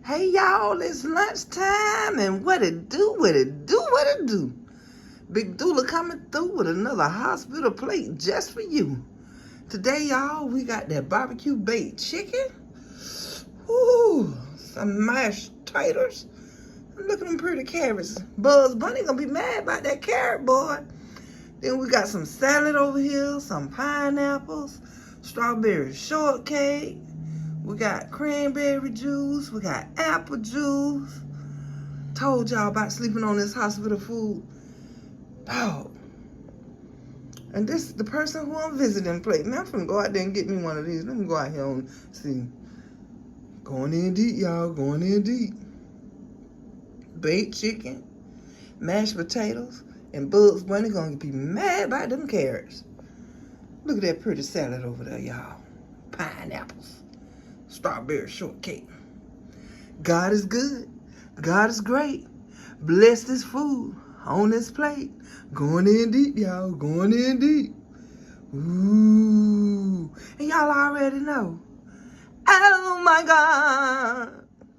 Hey y'all, it's lunchtime and what it do, what it do, what it do. Big Dula coming through with another hospital plate just for you. Today, y'all, we got that barbecue baked chicken. Ooh, some mashed taters. Look at them pretty carrots. Bugs Bunny gonna be mad about that carrot, boy. Then we got some salad over here, some pineapples, strawberry shortcake. We got cranberry juice. We got apple juice. Told y'all about sleeping on this hospital food. Oh. And this is the person who I'm visiting plate. Now I'm finna go out there and get me one of these. Let me go out here and see. Going in deep, y'all. Going in deep. Baked chicken, mashed potatoes, and Bugs Bunny gonna be mad about them carrots. Look at that pretty salad over there, y'all. Pineapples. Strawberry shortcake. God is good. God is great. Bless this food on this plate. Going in deep, y'all. Going in deep. Ooh. And y'all already know. Oh my God.